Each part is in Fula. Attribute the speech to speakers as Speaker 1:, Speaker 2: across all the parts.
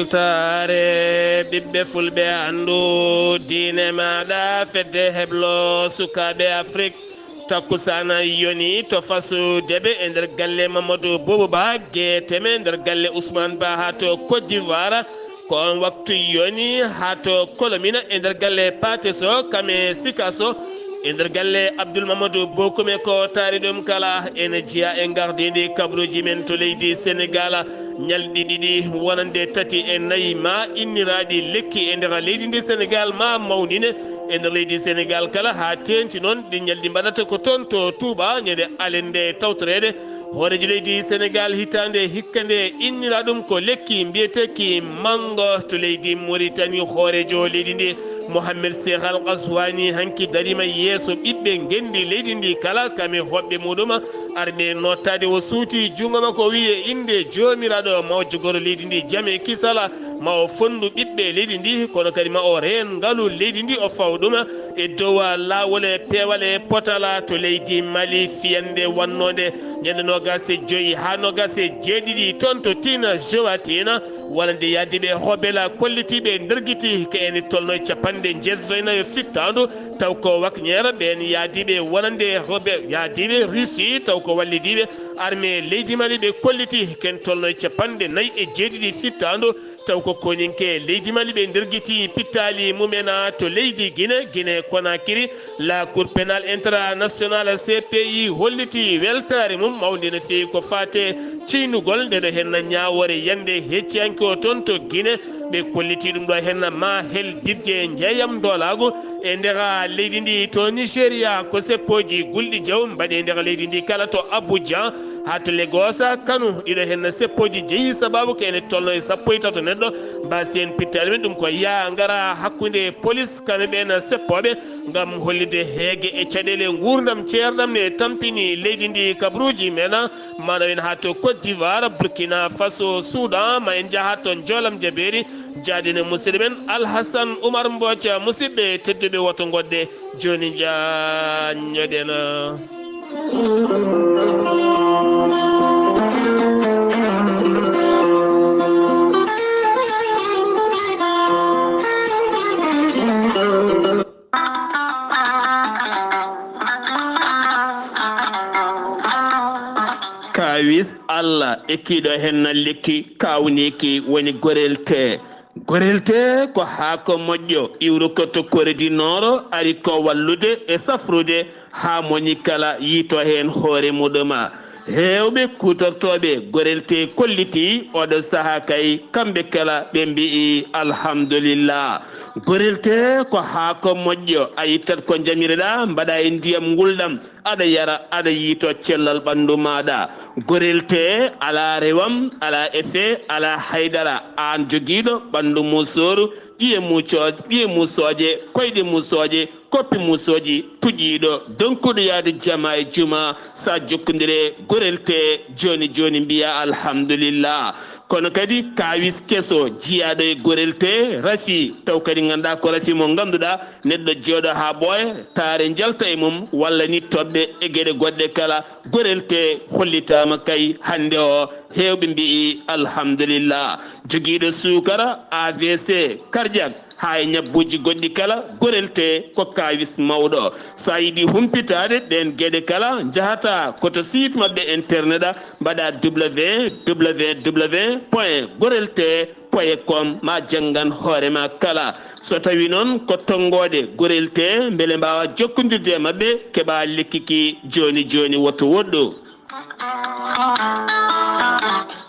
Speaker 1: weltare ɓiɓɓe fulɓe andu diine maɗa fedde heblo sukaɓe afrique takkusana yoni to fasudeɓe e nder galle mamadou boubou ba gueteme nder galle ousmane ba ha to côte d'ivoire ko on waktu yoni ha to kolomina e nder galle pateso kame sikaso e nder galle abdoul mamadou bokume ko taari ɗum kala ene jiya e gardiɗi kabruji men to leydi sénégal ñalɗi ɗiɗi wonande tati e nayyi ma inniraɗi lekki e nder leydi ndi sénégal ma mawnine e nder leydi sénégal kala ha tenti noon ɗi ñalɗi mbaɗata ko toon to touba ñande alende tawtorede hooreji leydi sénégal hitande hikka nde innira ɗum ko lekki mbiyeteki mango to leydi mauritanie hoorejo leydi ndi mohammed cheikh al kaswani hanki darima yeeso ɓiɓɓe gendi leydi ndi kala kame hoɓɓe muɗum arɓe nottade o suuti jungo makko wiye inde jomiraɗo ma o jogoro leydi ndi jaame kisala ma o fondu ɓiɓɓe leydi ndi kono kadi ma o reen ngaalu leydi ndi o faw ɗum e dow lawol e peewal e potala to leydi mali fiyande wannode ñande nogas e joyyi ha nogas e jeeɗiɗi toon to tina jowatina wonande yaddiɓe hoɓela kollitiɓe nderguiti ko ene tolno e capanɗe jeetatoynayo fittandu taw ko wakñere ɓen yaadiɓe wonande hoɓe yaadiɓe russie taw ko wallidiɓe armée leydi mali ɓe kolliti ken tolno e capanɗe nayyi e jeeɗiɗi fittandu taw ko koninke leydi mali ɓe nderguiti pittali mumena to leydi guine konakiri la cour pénal international cpi holliti weltare mum mawde no fewi ko fate ciynugol ndeɗo henna ñawore yande hecciyanke o toon to guine ɓe kolliti ɗum ɗo henna ma hel bibje jeeyam dolago e ndera leydi ndi to nigéria ko seppoji gulɗi jaw mbaɗe ndera leydi ndi kala to abuja ha to lagos kanu ɗiɗo henna seppoji jeeyi sababu ko ene tolno e sappo e tato neɗɗo mbasi en pittali men ɗum ko ya gara hakkude police kamɓe ɓen seppoɓe gam hollide heege e caɗele gurdam ceerɗam ne tampini leydi ndi kabruji men mana en ha to côte d'ivoire burkina faso soudan ma en jaaha to jolam jabeeri jaadine musidɗo men alhassane oumar mbothia musidɓe tedduɓe woto godde joni jañoɗen kawis allah ekkiɗo henna lekki kawniki woni gorelte ko haako moƴƴo iwru ko to koredi noro ari ko wallude e safrude ha moni kala yiito hen hoore muɗuma hewɓe kutortoɓe gorelte kolliti oɗo saaha kay kamɓe kala ɓe mbi'i alhamdulillah gorelte ko haako moƴƴo a yittat ko jamireɗa mbaɗa e ndiyam gulɗam aɗa yara aɗa yiito cellal ɓandu maɗa gorelte ala rewam ala effet ala haydara an joguiɗo ɓandu musoru ɓiye musoje koyɗe musoje koppi musoji puƴƴiɗo donkuɗo yaade jama e juma sa jokkodire gorelte joni mbiya alhamdulillah kono kadi kawis keso jiyaɗo e gorelte rafi taw kadi ganduɗa ko rafi mo ganduɗa neɗɗo jooɗo ha ɓooya taare jalta e mum walla ni toɓɓe e gueɗe goɗɗe kala gorelte hollitama kay hande o hewɓe mbi'i alhamdulillah joguiɗo sukara avc cardiaque ha e ñabbuji goɗɗi kala gorelte ko kawis mawɗo sa yiiɗi humpitade ɗen gueɗe kala jahata koto site mabɓe internet mbaɗa www.gorelte.com ma janggan hoorema kala so tawi noon ko tonggode gorelte beele mbawa jokkodirde e mabɓe keeɓa lekkiki joni woto woɗɗo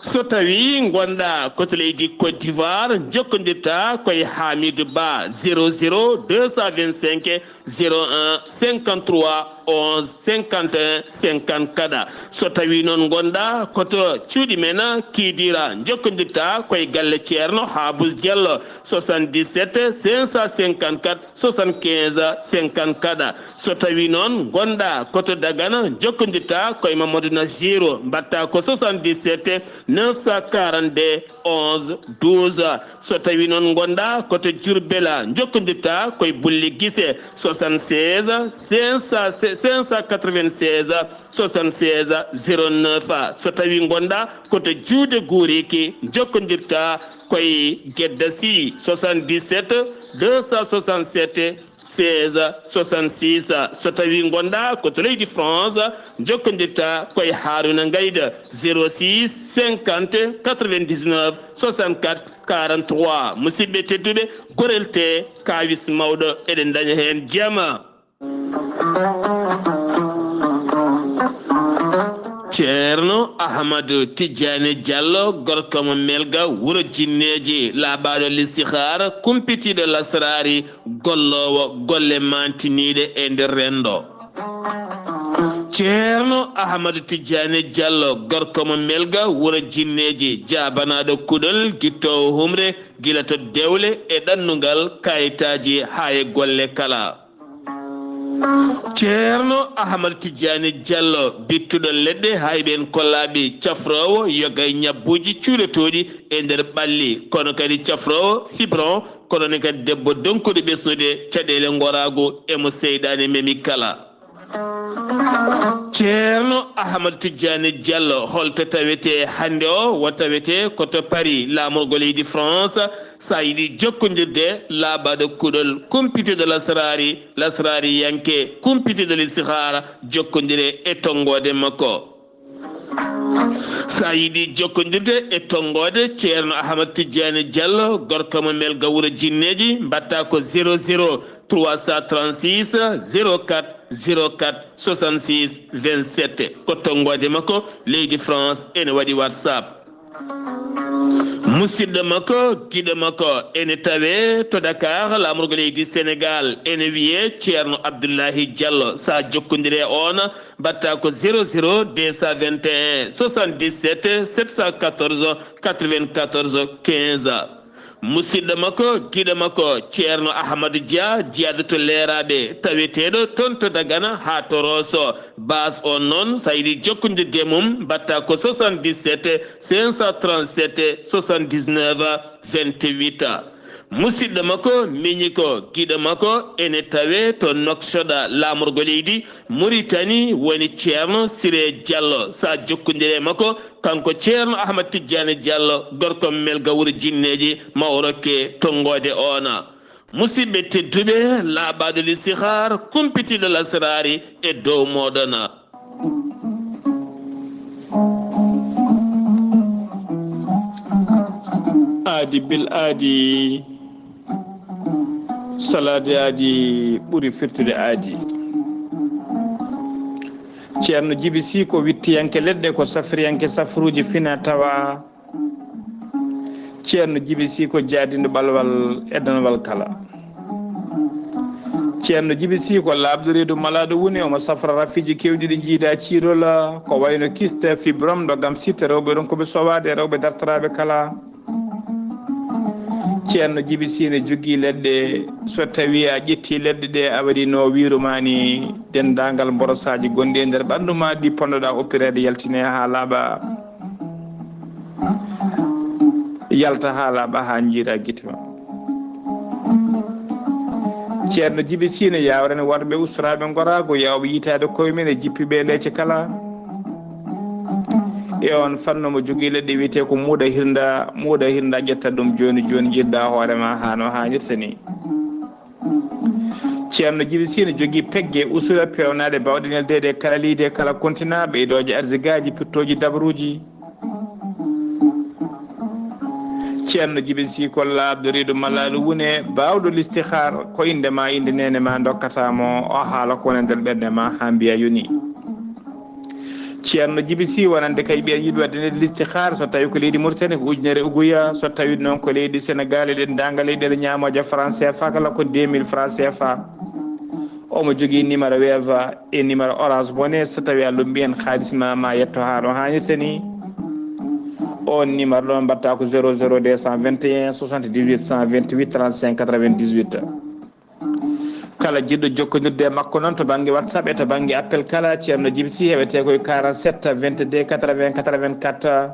Speaker 1: so tawi gonɗa koto leydi côte d'ivoire jokkodirta koye hamidou ba 00 225 01 53 11 51 54 so tawi noon gonɗa koto cuuɗi men kiidira jokkodirta koye galle ceerno habous diallo 77 554 75 54 so tawi noon gonɗa koto dagana jokkodirta koye mamadou nasiro mbatta ko 77 942 11 12 so tawi noon gonɗa koto jurbela jokkodirta koye bulli guise 76 596 76 09 so tawi gonda koto juude guuriki jokkondirta koye Gedda Sy 77 267 16 66 so tawi gonda koto leydi France jokkondirta koye Haruna Gayda 06 50 99 64 43 musidɓe tedduɓe gorelte kawis mawɗo eɗen daña hen jama. Ceerno Ahmadou Tidiane Diallo gorko mo melga wuro jinneji laaɓaɗo listihara kumpitiɗo lasrari gollowo golle mantiniɗe e nder rendo. Ceerno Ahmadou Tidiane Diallo gorko mo melga wuro jinneji jabanaɗo kuɗol guittowo humre gila to dewle e ɗannugal kayitaji ha e golle kala. Ceerno Ahmadou Tidiane Diallo bittuɗo leɗɗe hayɓen kollaɓe cafrowo yogay ñabbuji cuuɗotoɗi e nder ɓalli kono kadi cafrowo fibron kono ne kadi debbo donkuɗo ɓesnude caɗele gorago emo seyɗani memi kala. Ceerno Ahmadou Tidiane Diallo holto tawete hande o wo tawete koto Paris lamorgo leydi France sa yiɗi jokkodirde laaɓaɗo kuɗol kumpitiɗo lasrari yanke kumpitiɗo listihara jokkodire e tongode makko. sa yiɗi jokkodirde e tongode Ceerno Ahmadou Tidiane Diallo gorko mo melga wuro jinneji mbatta ko 00 336 04 04 66 27 ko tongode makko leydi France ene waɗi WhatsApp. musidɗo makko giɗo makko ene tawe to Dakar lamorgo leydi Sénégal ene wiye Ceerno Abdoulahi Diallo sa jokkodire on mbatta ko 00 221 77 714 94 15 musidɗo makko giɗo makko Ceerno Ahmadou Dia jiyaɗo to leeraɓe taweteɗo toon to Dagana ha to Rosso base on noon sa yiɗi jokkodirde mum mbatta ko 77 537 79 28 musidɗo makko miñi ko giɗo makko ene tawe to Noksoɗa lamorgo leydi Mauritanie woni Ceerno Siré Diallo sa jokkodire makko kanko Ceerno Ahmadou Tidiane Diallo gorko melga wuro jinneji mawrokke tongode ona. musidɓe tedduɓe laaɓaɗo listihar kumpitiɗo lasrari e dow moɗona. aadi bil aadi salade aadi ɓuri firtude aadi. Ceerno Djiby Sy ko wittiyanke leɗɗe ko safriyanke safruji fina tawa. Ceerno Djiby Sy ko jaadindo ɓalwal edanwal kala. Ceerno Djiby Sy ko laaɓɗo reedu malaɗo woni omo safra rafiji kewɗi ɗi jiida ciirola ko wayno kiste fibrom ɗo gam sitte rewɓe ɗon koɓe sowade rewɓe dartaraɓe kala. Ceerno Djiby Sy ne jogui leɗɗe so tawi a ƴetti leɗɗe ɗe a waɗi no wirumani dendagal borosaji gonɗi e nder ɓandu ma ɗi ponnoɗa oppirede yaltine ha laaɓa yalta ha laaɓa ha jiira guite ma. Ceerno Djiby Sy ne yawrene worɓe ustoraɓe gorago yawɓe yitade koyemen e jippiɓe leece kala e on fanno mo jogui leɗɗe wiyete ko muuɗa hirda ƴetta ɗum joni joni jiɗɗa hoorema ha no hannirta ni. Ceerno Djiby Sy ne jogui pegge usura pewnade bawɗe neldede kala liide kala continent ɓeydoje arsigaji pirtoji dabruji. Ceerno Djiby Sy ko laaɓɗo reedu mallaɗo wune bawɗo listihar ko indema inde nene ma dokkatamo o haala kone nder ɓerde ma ha mbiya yoni. Ceerno Djiby Sy wonande kay ɓiyen yiɗi wadde nde listihar so tawi ko leydi Mauritanie ko ujunere uguya so tawi noon ko leydi Sénégal eɗen danga leyɗele ñamoje franc CFA kala ko 2000 franc CFA. omo jogui numéro weeva e numéro orange bonnet so tawi a lumbi hen haaliss ma yetto ha no hannirta ni. on numéro ɗon mbatta ko 00 221 78 128 35 98. kala jiɗɗo jokkodirde e makko noon to banggue WhatsApp e to banggue appel kala Ceerno Djiby Sy heɓete koye 47 22 80 84.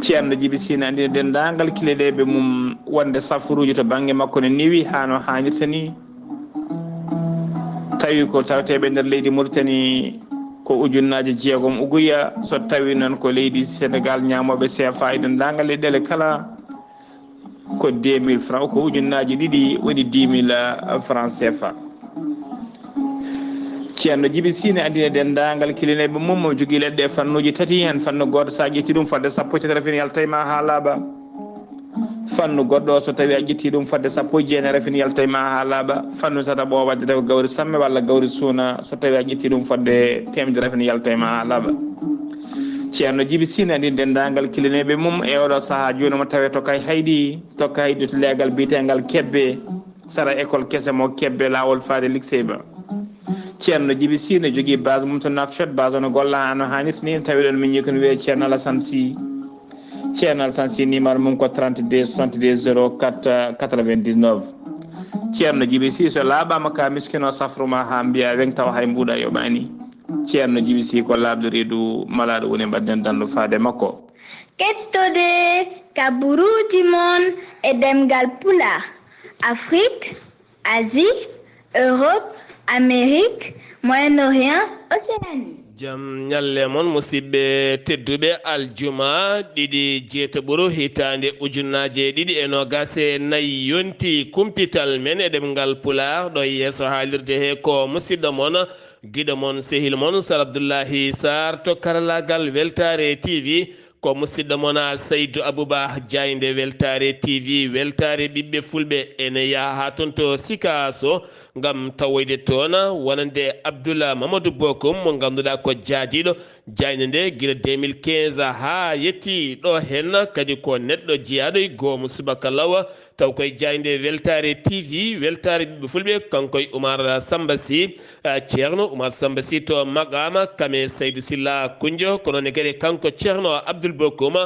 Speaker 1: Ceerno Djiby Sy ne andina dendagal kileɗeɓe mum wonde safruji to banggue makko ne niwi ha no hannirta ni.
Speaker 2: tawi ko tawteɓe nder leydi Mauritanie ko ujunnaje jeegom uguya so tawi noon ko leydi Sénégal ñamoɓe CFA e dendagal leyɗele kala ko 2000 francs ko ujunnaji ɗiɗi woni 10 000 francs CFA. ceerno Djiby Sy ne andine dendagal kilineɓe mum mo jogui leɗɗe e fannuji tati hen fannu goto sa ƴetti ɗum fodde sappo e tati rafini yalta e ma ha laaɓa. fannu goɗɗo so tawi a ƴetti ɗum fodde sappo e jeenayi rafini yalta e ma ha laaɓa. fannu tataɓo wadde ko gawri samme walla gawri suuna so tawi a ƴetti ɗum fodde temedere rafini yalta e ma ha laaɓa. ceerno Djiby Sy ne andine dendagal kilineɓe mum e oɗo saaha joni mo tawe tokka haydi to leegal bitegal kebbe sara école kese mo kebbe lawol faade lycée ba. ceerno Djiby Sy ne jogui base mum to Nouakchott base ono golla no hannirta ni tawi ɗon min jii ko no wiye ceerno Alassane Sy. ceerno Alassane Sy numéro mum ko 32 62 04 99. ceerno Djiby Sy so laaɓama ka miskino safruma ha mbiya weng taw hay mbuuɗa yoɓani. ceerno Djiby Sy ko labde reedu malaɗo woni mbadden dandu faade makko.
Speaker 3: kettode kaburuji mon e demgal pulaar Afrique, Asie, Europe, Amérique, Moyen-Orient, Océanie.
Speaker 1: jam ñalle mon musidɓe tedduɓe aljuma ɗiɗi jeetoɓoro hitande ujunnaje ɗiɗi e nogase nayyi yonti kumpital men e ɗemgal pulaar ɗo yeeso haalirde he ko musidɗo mon guiɗo mon sehil mon Sar Abdoullahi Sarr to karallagal Weltare TV ko musidɗo mon Seydou Abouba Diaynde Weltare TV weltare ɓiɓɓe fulɓe ene yaha ha toon to Sikaso ngam tawoyde toon wonande Abdoula Mamadou Bokoum mo ganduɗa ko jaadiɗo Diaynde nde guila 2015 ha yetti ɗo hen kadi ko neɗɗo jeeyaɗo e goomu subaka lawa taw koye Diaynde Weltare TV weltare ɓiɓɓe fulɓe kankoye Oumar Samba Sy ceerno Oumar Samba Sy to Magama kame Seydou Silla Kunjo kono ne kadi kanko ceerno Abdoul Bokoum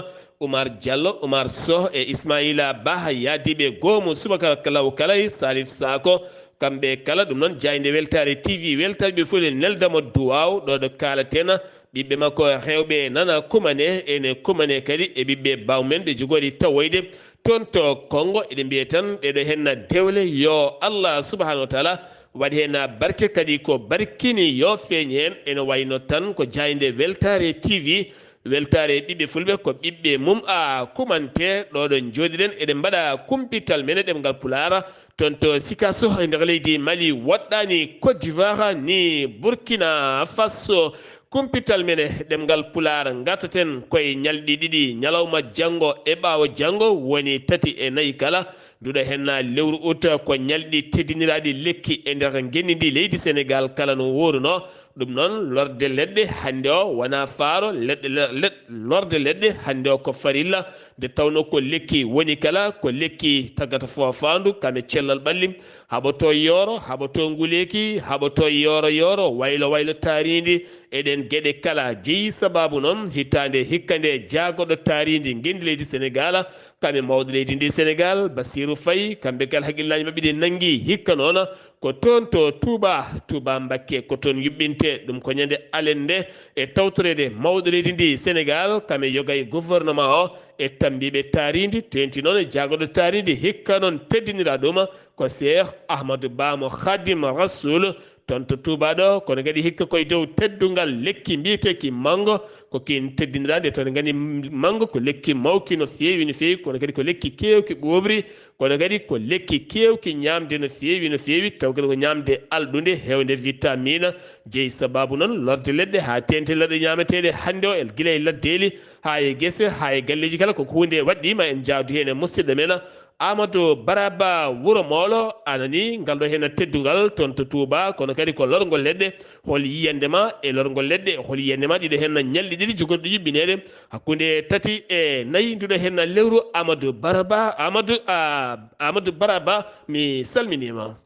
Speaker 1: Oumar Diallo Oumar Sow e Ismaïla Ba yaadiɓe goomu subaka law kalay Salif Sako kamɓe kala ɗum noon Diaynde Weltare TV weltare ɓe fulɓe neldamo duwaw ɗo ɗo kalaten ɓiɓɓe makko rewɓe nana kumane ene kumane kadi e ɓiɓɓe bawmen ɓe jogori tawoyde toon to Congo eɗen mbiye tan ɗeɗo henna dewle yo Allah subahanahu wa taala waɗi hen barke kadi ko barkini yo feeñi hen ene wayno tan ko Diaynde Weltare TV weltare ɓiɓɓe fulɓe ko ɓiɓɓe mum a kumante ɗo ɗon jooɗiɗen eɗen mbaɗa kumpital men ɗemgal Pulaar toon to Sikaso e nder leydi Mali woɗɗani Côte d'Ivoire ni Burkina Faso kumpital men ɗemgal Pulaar gartaten koye ñalɗi ɗiɗi ñalawma janggo e ɓaawo janggo woni 3 e 4 kala nduɗo henna lewru août ko ñalɗi teddiniraɗi lekki e nder genndi leydi Sénégal kala no woruno ɗum noon lorde leɗɗe hannde o wona faaro lorde leɗɗe hannde o ko farilla nde tawno ko lekki woni kala ko lekki tagata fofandu kame cellal ɓallim haɓoto yooro haɓoto nguleki haɓoto yooro waylo taaridi eɗen gueɗe kala jeeyi sababu noon hitande hikka nde jaagoɗo taaridi gendi leydi Sénégal kamɓe mawɗo leydi ndi Sénégal Bassirou Faye kamɓe kala haqqillaji mabɓe ɗi nangui hikka noon ko toon to Touba Mbacké ko toon yuɓɓinte ɗum ko ñande alende e tawtorede mawɗo leydi ndi Sénégal kamɓe yogay gouvernement o e tambiɓe taaridi tenti noon e jaagoɗo taaridi hikka noon teddinira ɗum ko Cheikh Ahmadou Bamba Khadim Rasoul toon to Touba ɗo kono kadi hikka koye dow teddungal lekki mbiyeteki mango ko kin teddinirade toon gandi mango ko lekki mawki no feewi kono kadi ko lekki kewki ɓoɓri kono kadi ko lekki kewki ñamde no feewi taw kadi ko ñamde alɗude hewde vitamine jeeyi sababu noon lorde leɗɗe ha tente leɗɗe ñameteɗe hande o guila e laddeli ha e guese ha e galleji kala koko hunde waɗɗima en jaadu hen e musidɗo men Amadou Baraba Wuro Molo anani ngalɗo hen teddungal toon to Touba kono kadi ko lorgol leɗɗe hol yiyandema e lorgol leɗɗe hol yiyandema ɗiɗo hen ñalɗi ɗiɗi jogorɗo yuɓɓinede hakkude 3 e 4 nduɗo hen lewru Amadou Baraba mi salminima.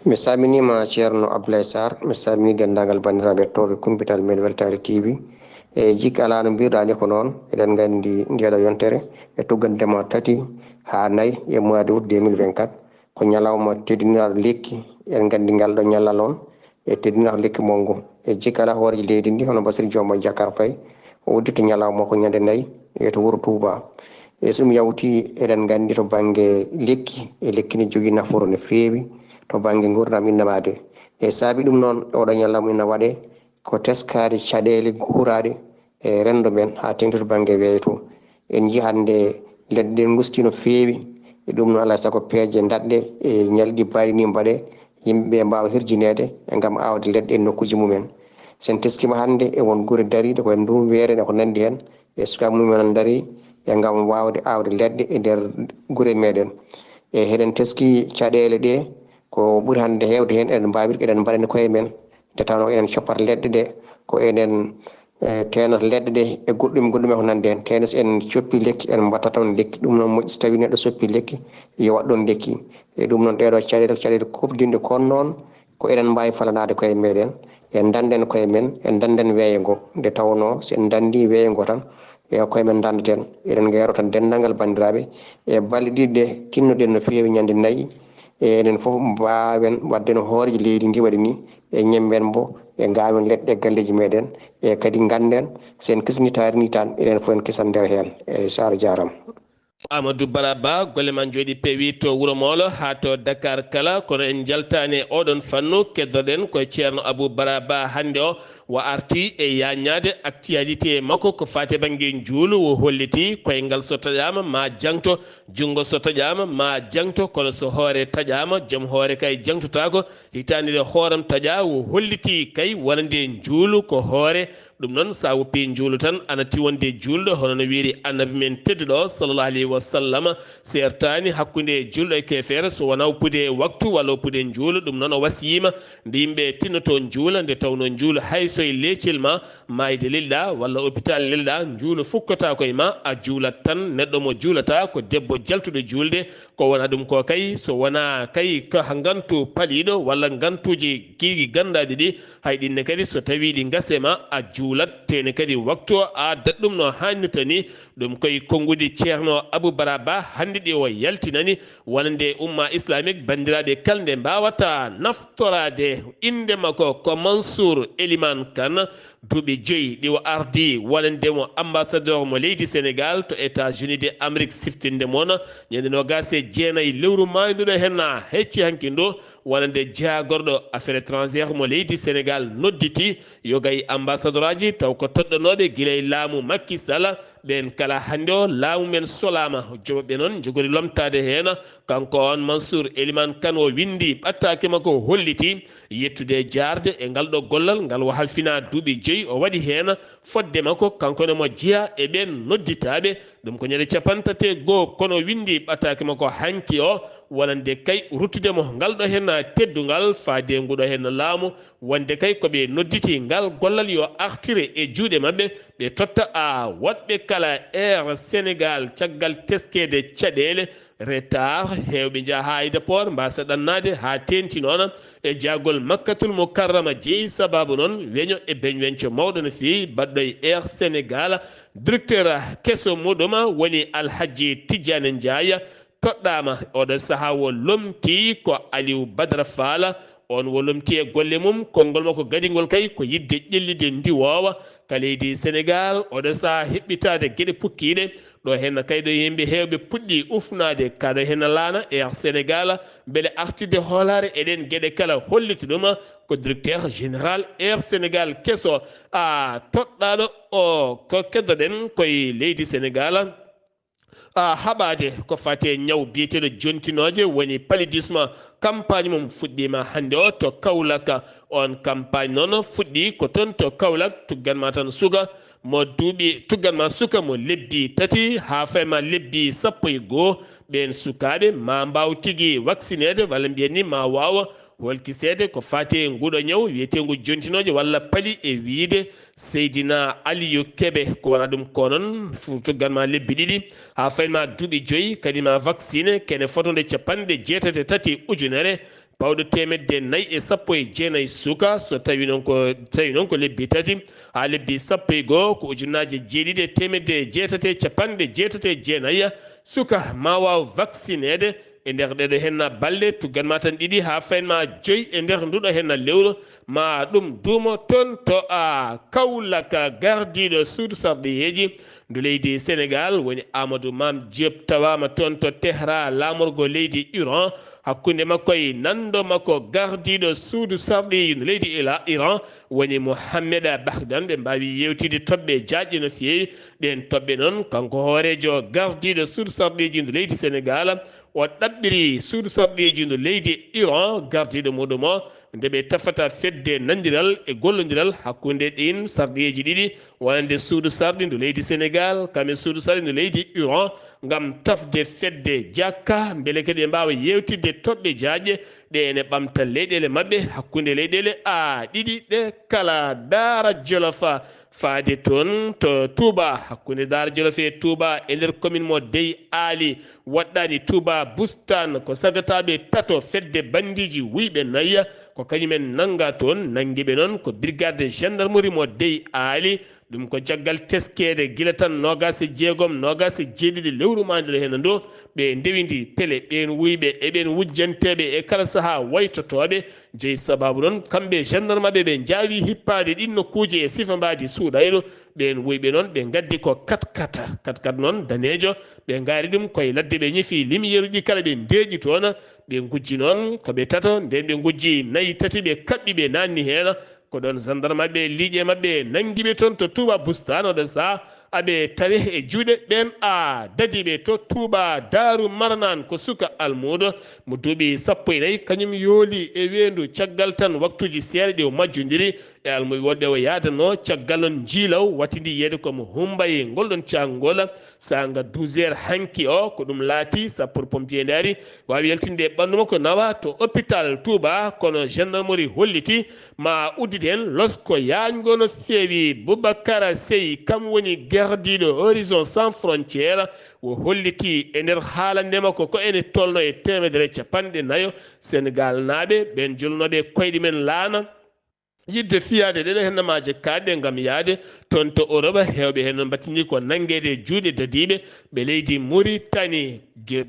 Speaker 4: mi salminima ceerno Abdoulaye Sarr mi salmini dendagal bandiraɓe hettoɓe kumpital men Weltare TV e jikki ala no mbiruɗani ko noon eɗen gandi ndeɗo yontere e tuggandema 3 ha 4 e mois de août 2024 ko ñalawma teddiniraɗo lekki en gandi ngalɗo ñalla noon e teddiniraɗo lekki mongo e jikki ala hooreji leydi ndi hono Bassirou Diomaye Diakhar Faye o udditi ñalawma ko ñande 4 e to wuuro Touba e so ɗum yawti eɗen gandi to banggue lekki e lekki ne jogui nafoore no feewi to banggue gurdam innamade e saabi ɗum noon oɗo ñallamu ina waɗe ko teskade caɗele guuraɗe e rendo men ha tengtude banggue weeyo to en jii hande leɗɗe gusti no feewi e ɗum noon alay saago peeje daɗɗe e ñalɗi mbaɗi ni mbaɗe yimɓeɓe mbawa hirjinede gam awde leɗɗe e nokkuji mumen sen teskima hande e won guure dariɗe koye ndun weere ko nandi hen e sukaɓe mumen daari e gam wawde awde leɗɗe e nder guure meɗen e heɗen teski caɗele ɗe ko ɓuuri hande hewde hen eɗen mbawir eɗen mbaɗani koye men nde tawno enen coppat leɗɗe ɗe ko enen tenata leɗɗe ɗe e goɗɗum ko nandi hen teno so en coppi lekki en mbatta toon lekki ɗum noon moƴƴi so tawi neɗɗo soppi lekki yo wat ɗon lekki e ɗum noon ɗeɗo caɗele kopdinɗe kon noon ko eɗen mbawi falanade koye meɗen en danden koye men en danden weeyo ngo nde tawno so en dandi weeyo ngo tan e koye men dandaten eɗen gayro tan dendagal bandiraɓe e balɗe ɗiɗi ɗe tinnoɗen no fewi ñande nayyi e enen foof mbawen wadde no hooreji leydi ndi waɗi ni e ñemben bo e gawen leɗɗe galleji meɗen e kadi ganden sen kisni tarini tan eɗen foof en kisan nder hen e sara jaram
Speaker 1: Amadou Baraba golle man jooɗi peewi to Wuro Molo ha to Dakar kala kono en jaltani oɗon fannu keddoɗen koye ceerno Abou Baraba hande o wo arti e yañade actualité makko ko fate banggue juulu wo holliti koyngal so taƴama ma jangto junggo so taƴama ma jangto kono so hoore taƴama joom hoore kay jangtotako hitande nde hooram taƴa wo holliti kay wonande juulu ko hoore ɗum noon sa woppi juulu tan ana tiwonde julɗo hono no wiiri annabi men tedduɗo sallallah alayhi wa sallam sertani hakkude julɗo e kefere so wona woppude waktu walla woppude juulu ɗum noon o wasiyima nde yimɓe tinnoto juula nde tawno juulu hayso e leccel ma mayde lelɗa walla hôpital lelɗa juulu fukkata koye ma a juulat tan neɗɗo mo juulata ko debbo jaltuɗo julde ko wona ɗum ko kay so wona kay ko gantu paliɗo walla gantuji kiigi gandaɗi ɗi hay ɗinne kadi so tawi ɗi gasema a juulat tene kadi waktu o a dat ɗum no hannirta ni ɗum koye konngudi ceerno Abou Baraba hande ɗi o yaltinani wonande umma islamique bandiraɓe kalde mbawata naftorade inde makko ko Mansour Elimane Kane duuɓi 5 ɗi o ardi wonandemo ambassadeur mo leydi Sénégal to États-Unis de Amérique siftinde moon ñande nogas e jeenayyi lewru mayduɗo henna hecci hankindo wonande jagorɗo affaire étrangére mo leydi Sénégal nodditi yogay ambassadeur aji taw ko toɗɗanoɓe guilay laamu Macky Sall ɓen kala hande o laamu men solama joɓoɓe noon jogori lomtade hen kanko on Mansour Elimane Kane o windi ɓattake makko holliti yettude jarde e ngal ɗo gollal ngal o halfina duuɓi 5 o waɗi hen fodde makko kankone mo jeeya e ɓen nodditaɓe ɗum ko ñande 31 kono windi ɓattake makko hanki o wonande kay ruttudemo ngal ɗo hen teddugal faade nguɗo hen laamu wonde kay koɓe nodditi ngal gollal yo artire e juuɗe mabɓe ɓe totta a woɗɓe kala Air Sénégal caggal teskede caɗele retard hewɓe jaaha aéroport mbasa ɗannade ha tenti noon e jagol Makkatul Mukarrama jeeyi sababu noon weño e beñwenco mawɗo no fewi baɗɗo e Air Sénégal directeur kesso muɗum woni Alhaji Tidiane Ndiaye toɗɗama oɗo saaha wo lomti ko Aliou Badara Fall on wo lomti e golle mum konngol makko gadingol kay ko yidde ƴellide ndiwowa ka leydi Sénégal oɗo saaha heɓɓitade gueɗe pukkiɗe ɗo henna kay ɗo yimɓe hewɓe puɗɗi ufnade kaɗo henna laana Air Sénégal beele artirde hoolare eɗen gueɗe kala holliti ɗum ko directeur général Air Sénégal kesso a toɗɗaɗo o ko keddoɗen koye leydi Sénégal haɓade ko fate ñaw biyeteɗo jontinoje woni paludisme campagne mum fuɗɗima hande o to Kaolack on campagne noon fuɗɗi ko toon to Kaolack tugganma tan suga mo duuɓi tugganma suka mo lebbi 3 ha fayma lebbi 11 ɓen sukaɓe ma mbaw tigui vaccinede walla mbiyen ni ma wawa holkisede ko fate nguɗo ñaw wiyetegu jontinoje walla paali e wiide Seydina Aliou Kébé ko wona ɗum ko noon tugganma lebbi 2 ha fayma duuɓi 5 kadi ma vaccine kene fotode 83 ujunere pawɗo 419 suka so tawi noon ko lebbi 3 ha lebbi 11 ko ujunaje 7,889 suka ma waw vaccinede e nder ɗeɗo henna balɗe tugganma tan 2 ha faynma 5 e nder nduɗo henna lewru ma ɗum duumo toon to a Kaolack gardiɗo suudu sarɗiyeji ndu leydi Sénégal woni Amadou Mame Diop tawama toon to Tehran lamorgo leydi Iran hakkunde makko e nando makko gardiɗo suudu sarɗi no leydi Iran woni Mohammed Bahdan ɓe mbawi yewtide toɓɓe jaƴƴe no feewi ɗen toɓɓe noon kanko hoorejo gardiɗo suudu sarɗiji no leydi Sénégal o ɗaɓɓiri suudu sarɗiji no leydi Iran gardiɗo muɗum o nde ɓe tafata fedde nandiral e gollodiral hakkunde ɗin sarɗiji ɗiɗi wonande suudu sarɗi ndu leydi Sénégal kamen suudu sarɗi ndu leydi Iran ngam tafde fedde jakka beele kadi ɓe mbawa yewtidde toɓɓe jaƴƴe ɗe ene ɓamta leyɗele mabɓe hakkunde leyɗele ɗiɗi ɗe kala Daara Jolofa faade toon to Touba hakkunde Daara Jolof e Touba e nder commune mo Dey Ali waɗɗani Touba Boustane ko sagataɓe tato fedde bandiji wuyɓe nayya ko kañumen nanga toon nanguiɓe noon ko brigade gendarmerie mo Dey Ali ɗum ko caggal teskede guila tan nogas e jeegom nogas e jeeɗiɗi lewru mandire hen ndo ɓe ndewidi pele ɓen wuyɓe eɓen wujjanteɓe e kala saaha waytotoɓe jeeyi sababu noon kamɓe gendarme ɓe jaawi hippade ɗin nokkuji e sifa mbadi suuɗayɗo ɓen wuyɓe noon ɓe gaddi ko kat noon danejo ɓe gaari ɗum koye ladde ɓe ñeefi lumiére ɗi kala ɓe ndeeƴi toon ɓe gujji noon koɓe tato nden ɓe gujji nayyi tati ɓe kaɓɓi ɓe nanni hen ko ɗon gendarme maɓɓe liiƴe maɓɓe nanguiɓe toon to Touba Boustane oɗon saha aɓe tawi e juuɗe ɓen dadiɓe to Touba Darou Marnane ko suka almudo mo duuɓi 14 kañum yooli e weedu caggal tan waktuji seeɗa ɗi o majjodiri e almuɓe wonɓe o yadano caggal on jiilaw watidi yeede komo humbaye ngolɗon cangol sanga 12 heures hanki o ko ɗum laati sapeur pompier nde ari wawi yaltinde e ɓandu makko nawa to hôpital Touba kono gendarmerie holliti ma uddite hen losko yañgo no feewi Boubacara Sey kam woni gardiɗo Horizon Sans Frontiére o holliti e nder haalandema ko ene tolno e 150 Sénégal naaɓe ɓen jolnoɓe koyɗe men laana yidde fiyade ɗeɗo hennamaje kaɗɗe gam yaade toon to Europe hewɓe hen noon battini ko nanguede juuɗe dadiɓe ɓe leydi Mauritanie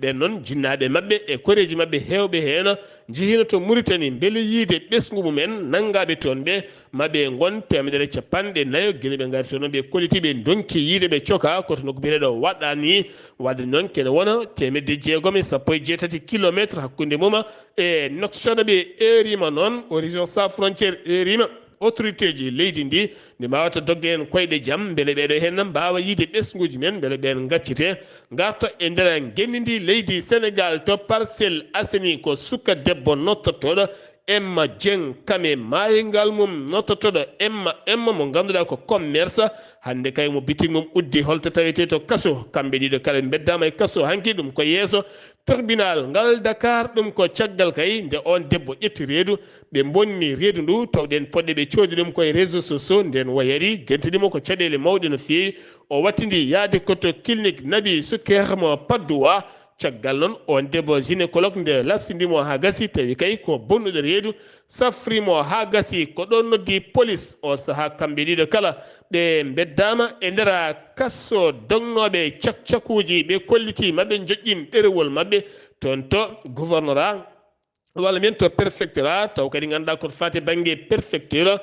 Speaker 1: ɓen noon jinnaɓe mabɓe e koreji mabɓe hewɓe hen jehino to Mauritanie beele yiide ɓesgu mumen nangaɓe toon ɓe maɓe gon 150 guila ɓe gari toon ɓe koliti ɓe donki yiide ɓe coka koto nokku biyeteɗo waɗani wadde noon kene wona 670 kilométre hakkude muma e noksoɗo ɓe erima noon Horizon Sans Frontiére erima autorité ji leydi ndi ndi mbawata dogge hen koyɗe jaam beele ɓeɗo hen mbawa yiide ɓesguji men beele ɓen gaccite garta e nder gendidi leydi Sénégal to Parcelles Assainies ko suka debbo nottotoɗo Emma Dieng kame mayingal mum nottotoɗo Emma mo ganduɗa ko commerce hande kay mo bitig mum uddi holto tawete to kaso kamɓe ɗiɗo kala beddama e kaso hanki ɗum ko yeeso tribunal ngal Dakar ɗum ko caggal kay nde on debbo ƴetti reedu ɓe bonni reedu ndu tawɗen poɗɗe ɓe coodi ɗum koye réseaux sociaux nden wayari gentidimo ko caɗele mawɗe no feewi o wattidi yaade koto clinique Nabi Suker mo Padoua caggal noon on debbo gynécologue nde labsindimo ha gasi tawi kay ko bonnuɗo reedu safrimo ha gasi ko ɗon noddi police o saaha kamɓe ɗiɗo kala ɓe beddama e nder kasso dognoɓe cakcakuji ɓe kolliti maɓe joƴƴin ɗerewol maɓɓe toon to gouvernorat walla men to préfectorat taw kadi ganduɗa koto fate banggue préfecture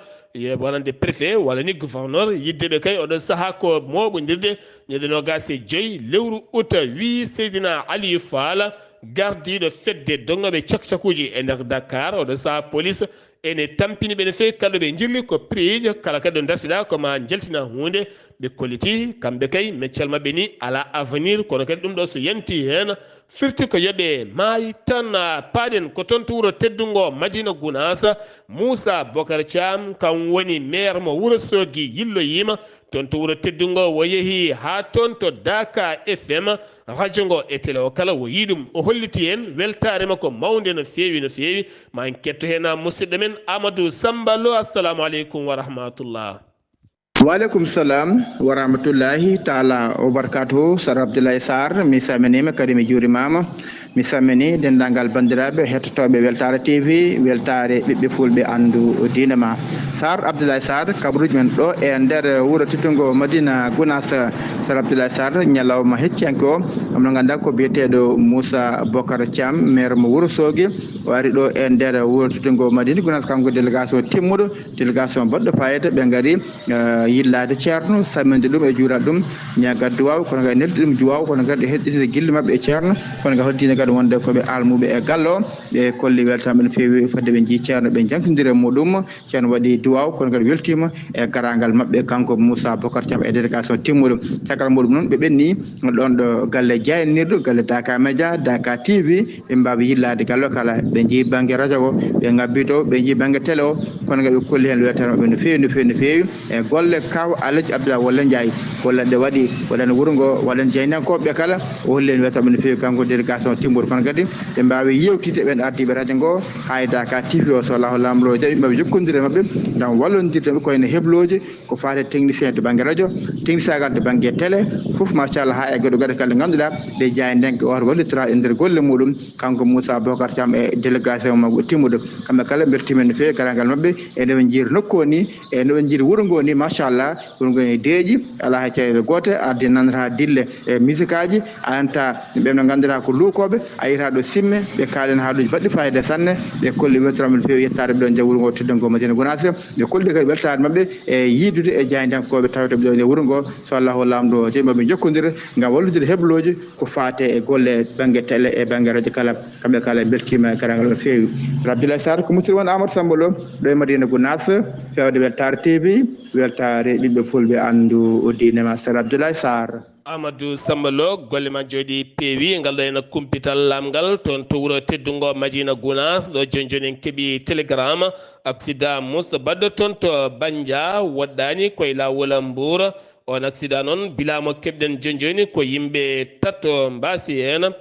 Speaker 1: wonande préfet walla ni gouverneur yiddeɓe kay oɗon saaha ko moɓodirde ñande nogas e 5 lewru août wi Seydina Aliou Fall gardiɗo fedde dognoɓe cakcakuji e nder Dakar oɗon saaha police ene tampini ɓe no fewi kala ɓe jirli ko prix kala kadi ɗo darsiɗa koma jaltina hunde ɓe kolliti kamɓe kay meccal mabɓe ni ala avenir kono kadi ɗum ɗo so yanti hen firti ko yoɓe maayi tan paaɗen ko toon to wuuro teddungo Madina Gounass Moussa Bocar Thiam kam woni maire mo Wourossogui yilloyima toon to wuuro teddungo o yeehi ha toon to Daka FM radio ngo e télé o kala o yii ɗum o holliti hen weltare makko mawde no fewi ma en ketto hen musidɗo men Amadou Samba Lo assalamu aleykum wa rahmatullah.
Speaker 2: Waleykum salam wa rahmatullahi taala wa barakatuhu Sar Abdoulaye Sarr mi saminima kadi mi juurimama mi sammini dendagal bandiraɓe hettotoɓe weltare TV weltare ɓiɓɓe fulɓe andu diine ma Sar Abdoulaye Sarr kabruji men ɗo e nder wuuro teddugo Madina Gounass Sar Abdoulaye Sarr ñalawma hecciyanke o amno ganduɗa ko biyeteɗo Moussa Bocar Thiam maire mo Wourossogui o ari ɗo e nder wuuro teddugo Madina Gounass kanko délégation timmuɗo délégation baɗɗo fayida ɓe gaari yillade ceerno samminde ɗum e juurade ɗum ñagat duwaw kono kadi neldi ɗum duwaw kono kadi heɗɗitide gille mabɓe e ceerno kono kadi hoddine kadi wonde koɓe almuɓe e gallo ɓe kolli weltama no feewi fodde ɓe jii ceerno ɓe jangtodiri e muɗum ceerno waɗi duwaw kono kadi weltima e garagal mabɓe kanko Moussa Bocar Thiam e délégation timmuɗo caggal muɗum noon ɓe ɓenni ɗon ɗo galle jaynirɗo galle Dakar Média Dakar TV ɓe mbawi yillade gallo kala ɓe jii banggue radio o ɓe ngabbi to ɓe jii banggue télé o kono kadi ɓe kolli hen weltare mabɓe no feewi no feewi no feewi e golle kaw Alaji Abdoulaye Walla Ndiaye golle ɗe waɗi waɗano wuuro ngo waɗan jeynankoɓe kala o holli hen weltare no feewi kanko délégation timmuɗo kono kadi ɓe mbawi yewtide ɓen ardiɓe radio ngo ha Dakar TV o so Allahu lamɗo jaɓi mbaɓe jokkodiri mabɓe gam wallodirdeɓe koyene hebloji ko fate technicien to banggue radio technicien gal to banggue télé foof machallah ha e gueɗo gaɗa kala ganduɗa ɗe jeeya ndenka oto wallitira e nder golle muɗum kanko Moussa Bocar Thiam e délégation mabɓe timmuɗo kamɓe kala beltimen no feewi garagal mabɓe e ndeɓe jiiri nokku o ni e noɓe jiiri wuuro ngo ni machallah wuuro ngo e deeƴi ala hay caɗele gote arde nandata dille e musique aji ananta ɓen no ganduɗa ko luukoɓe a yiyata ɗo simme ɓe kaalen haaluji baɗɗi fayida sanne ɓe kolli weltorama no feewi yettade ɓe ɗon nde wuuro ngo teddugo ngo Madina Gounass ɓe kolli kadi weltade mabɓe e yiidude e jaydankoɓe tawete ɓe ɗo nde wuuro ngo so Allahu lamɗo jaɓi mabɓe jokkodira gam wallude hebloji ko fate e golle banggue télé e banggue radio kala kamɓe kala beltima e karagal no feewi Abdoulaye Sarr ko musidɗo won Amadou Samba Lo ɗo e Madina Gounass fewde weltare TV weltare ɓiɓɓe fulɓe andu diine ma Sar Abdoulaye Sarr
Speaker 1: Amadou Samba Lo golle ma jooɗi peewi ngal ɗo ena kumpital lamgal toon to wuuro teddugo Madina Gounass ɗo joni joni en keeɓi télégramme accident musɗo baɗɗo toon to Bandia woɗɗani koye lawol Mbour on accident noon bilamo keɓɗen joni joni ko yimɓe tatto mbasi hen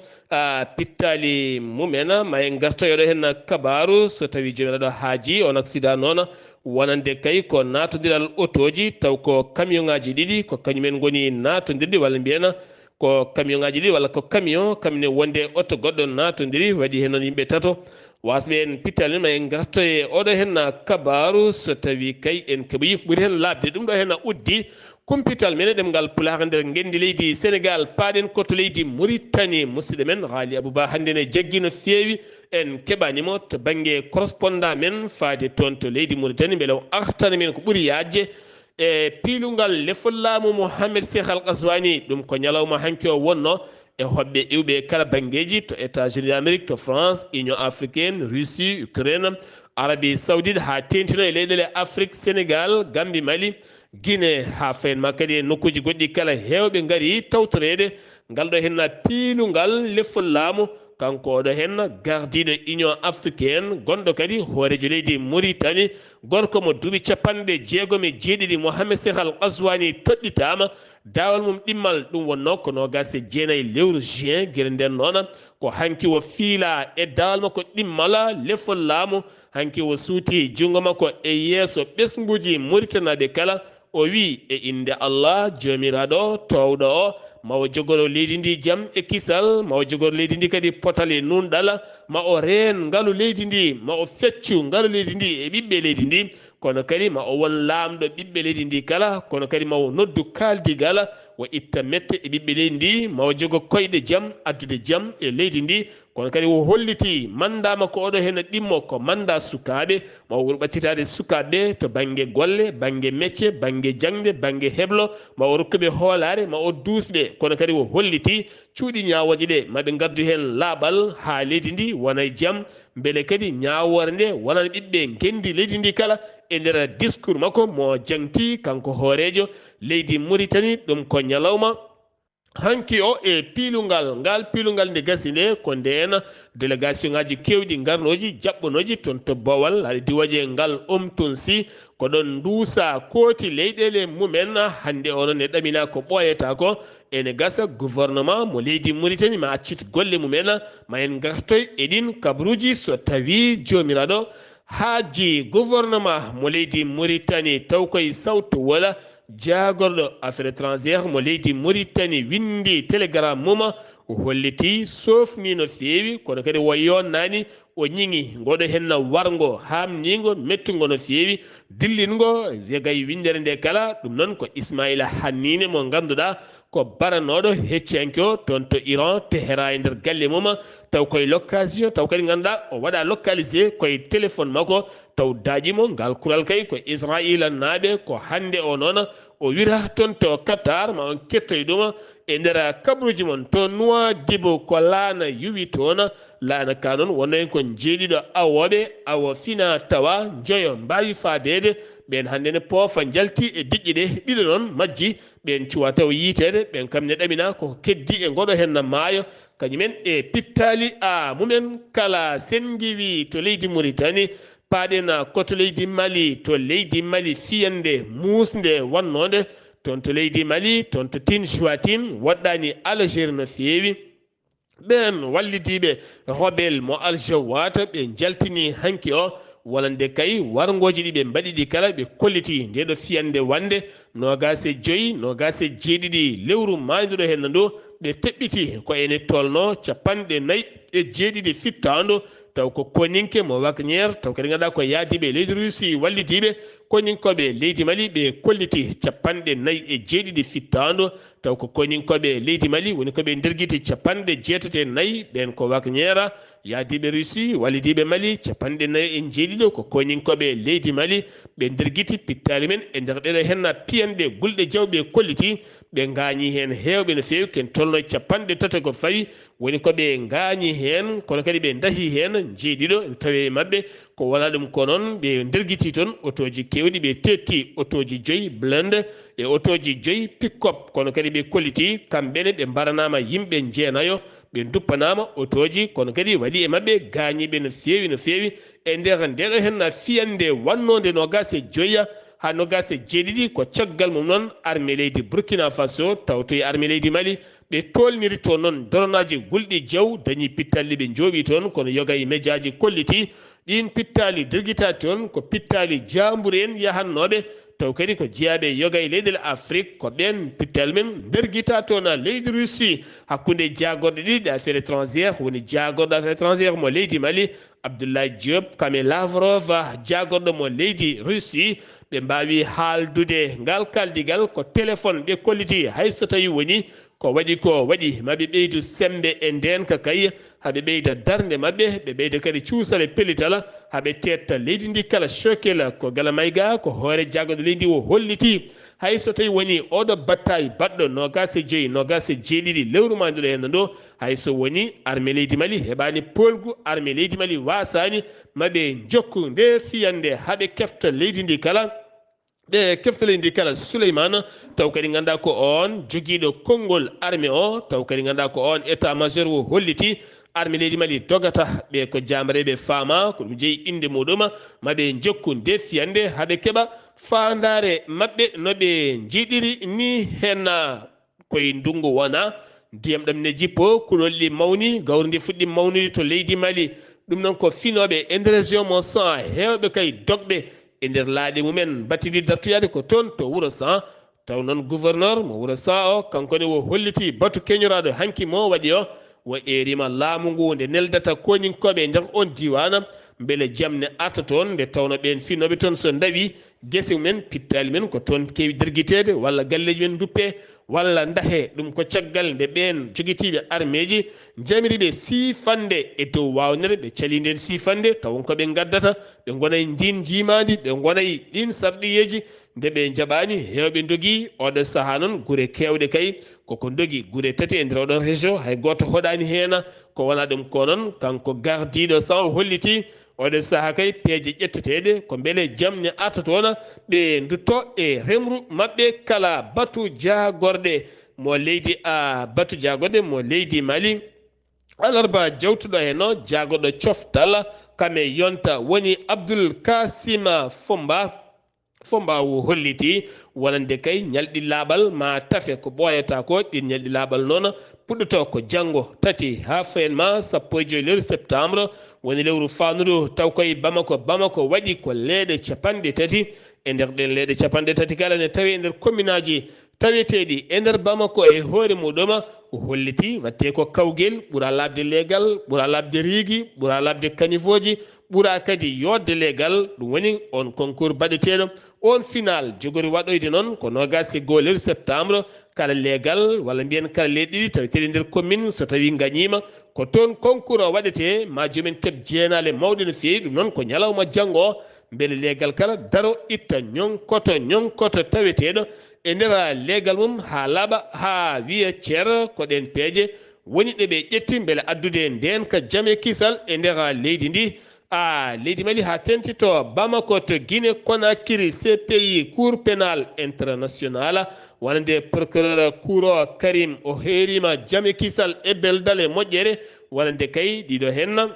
Speaker 1: pittali mumen ma en gartoyoɗo hen kabaru so tawi jomiraɗo ɗo haaji on accident noon wonande kay ko natodiral autoji taw ko camion ngaji ɗiɗi ko kañumen goni natodirɗi walla mbiyana ko camion ngaji ɗiɗi walla ko camion kamne wonde auto goɗɗo natodiri waɗi hen noon yimɓe tato wasɓe en pittali ma en gartoye oɗo hen kabaru so tawi kay en keeɓoyi ko ɓuuri hen labde ɗum ɗo hen uddi kumpital men ɗemgal pulaar nder gendi leydi Sénégal paaɗen koto leydi Mauritanie musidɗo men Haali Abouba hande ne jaggi no feewi en keɓanimo to banggue correspondant men faade toon to leydi Mauritanie beele o artana men ko ɓuuri yajje e piilungal lefol laamu Mouhamed Cheikh Al Qaswani ɗum ko ñalawma hanki o wonno e hoɓɓe iwɓe kala banggueji to États-Unis d'Amérique to France Union africaine Russie Ukraine Arabie Saoudite ha tentino e leyɗele Afrique Sénégal Gambie Mali Guinée ha fayenma kadi e nokkuji goɗɗi kala hewɓe gaari tawtorede ngal ɗo henna piilungal lefol laamu kanko oɗo henna gardiɗo Union africaine gonɗo kadi hoorejo leydi Mauritanie gorko mo duuɓi 60 Mouhamed Cheikh Al Qaswani toɗɗitama dawal mum ɗimmal ɗum wonno ko nogase jeenayyi lewru juin guila nden noon ko hanki o fiila e dawal makko ɗimmala lefol laamu hanki o suuti jungo makko e yeeso ɓesguji Mauritanaɓe kala o wi e inde Allah jomiraɗo towɗo o mawo jogoro leydi ndi jaam e kisal mawo jogoro leydi ndi kadi potal e nunɗal ma o reen ngaalu leydi ndi ma o feccu ngaalu leydi ndi e ɓiɓɓe leydi ndi kono kadi ma o won laamɗo ɓiɓɓe leydi ndi kala kono kadi ma o noddu kaldigal o itta mette e ɓiɓɓe leydi ndi ma o jogo koyɗe jaam addude jaam e leydi ndi kono kadi o holliti mandama ko oɗo hen ɗimmo ko manda sukaɓe ma o wuro ɓaccitade sukaɓe to banggue golle banggue métier banggue jangde banggue heblo ma o rokkuɓe hoolare ma o dusɓe kono kadi o holliti cuuɗi ñawoje ɗe maɓe gaddu hen laaɓal ha leydi ndi wona e jaam beele kadi ñawore nde wonano ɓiɓɓe gendi leydi ndi kala e nder discours makko mo jangti kanko hoorejo leydi Mauritanie ɗum ko ñalawma hanki o e piilungal ngal piilungal nde gasi nde ko nden délégation ngaji kewɗi garnoji jaɓɓonoji toon to Bawal haɗa diwaje ngal Omtunsi ko ɗon duusa kooti leyɗele mumen hande onon e ɗamina ko ɓooyata ko ene gasa gouvernement mo leydi Mauritanie ma accit golle mumen ma en gartoy eɗin kabruji so tawi jomiraɗo haaji gouvernement mo leydi Mauritanie taw koye sawtu wala jagorɗo affaire étrangère mo leydi Mauritanie windi télégramme mum o holliti sofni no feewi kono kadi wo yonnani o ñiŋi ngoɗo henna wargo hamnigo mettugo no feewi dillingo zegay windere nde kala ɗum noon ko Ismaila Hannine mo ganduɗa ko baranoɗo hecciyanke o toon to Iran Tehran e nder galle mum taw koye l'occasion taw kadi ganduɗa o waɗa localisé koye téléphone makko taw daƴimo ngal kural kay ko Israila naaɓe ko hande o noon o wira toon to Qatar ma on kettoye ɗum e nder kabruji mon to Nouadhibou ko laana yuwi toon laana ka noon wonno en ko jeeɗiɗo awoɓe awo fina tawa joyo mbawi faabede ɓen hande ne poofa jalti e diƴƴi ɗe ɗiɗo noon majji ɓen cuwa taw yiitede ɓen kam ne ɗamina koko keddi e ngoɗo henna maayo kañumen e pittali a mumen kala sen giwi to leydi Mauritanie paaɗen koto leydi Mali to leydi Mali fiyande musde wannode toon to leydi Mali toon to Tinsuatin waɗɗani Algérie no feewi ɓen wallidiɓe rebel mo Al-Jawat ɓe jaltini hanki o walande kay wargoji ɗi ɓe mbaɗiɗi kala ɓe kolliti ndeɗo fiyande wande nogase joyyi nogase jeeɗiɗi lewru mayduɗo henna ndu ɓe teɓɓiti ko ene tolno capanɗe nayyi e jeeɗiɗi fittandu taw ko koninke mo wakñere taw kadi ganduɗa ko yaadiɓe leydi Russie wallitiɓe koninkoɓe leydi Mali ɓe kolliti capanɗe nayyi e jeeɗiɗi fittandu taw ko koninkoɓe leydi Mali woni koɓe nderguiti capanɗe jeetati nayyi ɓen ko wakñera yaadiɓe Russie wallitiɓe Mali capanɗe nayyi en jeeɗiɗo ko koninkoɓe leydi Mali ɓe nderguiti pittali men e nder ɗeɗo henna piyanɗe gulɗe jawɓe kolliti ɓe gañi hen hewɓe no fewi ken tolno capanɗe tati ko fawi woni koɓe gañi hen kono kadi ɓe dahi hen jeeɗiɗo tawi mabɓe ko wala ɗum ko noon ɓe nderguiti toon otoji kewɗi ɓe tetti otoji joyyi blende e otoji joyyi pick-up kono kadi ɓe kolliti kamɓene ɓe mbaranama yimɓe jeenayo ɓe duppanama otoji kono kadi waɗi e mabɓe gañiɓe no fewi e nder ndeɗo henna fiyande wannode nogase joyya ha nogase jeeɗiɗi ko caggal mum noon armée leydi Burkina Faso tawtoye armée leydi Mali ɓe tolniri toon noon doronaji gulɗi jaw dañi pittalli ɓe jooɓi toon kono yoga e médiaji kolliti ɗin pittali derguita toon ko pittali jamburi en yahannoɓe taw kadi ko jeeyaɓe yoga e leyɗel Afrique ko ɓen pittal men derguita toon leydi Russie hakkude jagorɗe ɗiɗi affaire étrangère woni jagorɗo affaire étrangère mo leydi Mali Abdoulaye Diop kame Lavrov jagorɗo mo leydi Russie ɓe mbawi haaldude ngal kaldigal ko téléphone ɓe kolliti hayso tawi woni ko waɗi maɓe ɓeydu sembe e ndenka kay haɓe ɓeyda darde mabɓe ɓe ɓeyda kadi cuusale pellital haɓe tetta leydi ndi kala chokel ko gala mayga ko hoore jagode leydi o holliti hayso tawi woni oɗo battayi baɗɗo nogase joyyi nogase jeeɗiɗi lewru manduɗo henna ɗo hayso woni armée leydi Mali heɓani polgu armée leydi Mali wasani maɓe jokku nde fiyande haɓe kefta leydi ndi kala ɓe keftale ndi kala Souleymane taw kadi ganduɗa ko on joguiɗo konngol armée o taw kadi ganduɗa ko on état majeur o holliti armée leydi Mali dogata ɓe ko jamareɓe faama ko ɗum jeeyi inde muɗum maɓe jokku nde fiyande haɓe keeɓa fandare mabɓe noɓe jiiɗiri ni henna koye ndungu wona ndiyam ɗam ne jippo kulolli mawni gawri fuɗɗi mawnude to leydi Mali ɗum noon ko finoɓe e nder région mo san hewɓe kay dogɓe e nder laaɗi mumen battiɗi dartoyade ko toon to Wuro San taw noon gouverneur mo Wuro San o kankone wo holliti batu keñoraɗo hanki mo waɗi o wo erima laamu ngu nde neldata koninkoɓe e nder on diwana beele jamne arta toon nde tawno ɓen finnoɓe toon so dawi guese mumen pittali men ko toon kewi derguitede walla galleji men duppe walla ndahe ɗum ko caggal nde ɓen joguitiɓe armée ji jamiriɓe siifande e dow wawnere ɓe calinden siifande taw koɓe gaddata ɓe gonay ndin jimadi ɓe gonay ɗin sarɗiyeji nde ɓe jaɓani hewɓe dogui oɗo saaha noon guure kewɗe kay koko dogui guure tati e nder oɗon région hay goto hoɗani hen ko wona ɗum ko noon kanko gardiɗo san holliti oɗo saaha kay peeje ƴetteteɗe ko beele jamne arta toon ɓe dutto e remru mabɓe kala batu jagorɗe mo leydi batu jagorɗe mo leydi Mali alarba jawtuɗo heno jagorɗo coftal kame yonta woni Abdoul Kasima Fomba wo holliti wonande kay ñalɗi laaɓal ma tafe ko ɓoyata ko ɗin ñalɗi laaɓal noon puɗɗoto ko janggo tati ha fayenma 15 lewru septembre woni lewru fanudu taw koye Bamako waɗi ko leeɗe capanɗe tati e nder ɗen leeɗe capanɗe tati kala ne tawi e nder commune aji taweteɗi e nder Bamako e hoore muɗum holliti watte ko kawgel ɓura labde legal ɓura labde riigi ɓura labde kanivoji ɓura kadi yodde legal ɗum woni on concours baɗeteɗo on final jogori waɗoyde noon ko nogas e goho septembre kala legal walla mbiyen kala leyɗe ɗiɗi taweteɗe nder commune so tawi gañima ko toon concours o waɗete ma jomumen keeb jeenale mawɗe no fewi ɗum noon ko ñalawma janggo o beele legal kala daro itta ñonkoto taweteɗo e nder legal mum ha laaɓa ha wiya ceer koɗen peeje woni ɗeɓe ƴetti beele addude nden ka jaame kisal e nder leydi ndi leydi Mali ha tentito Bamako to Guinée Conakry CPI cour pénal international wonande procureur cour Karim o heerima jaame kisal e beldal e moƴƴere wonande kay ɗiɗo henna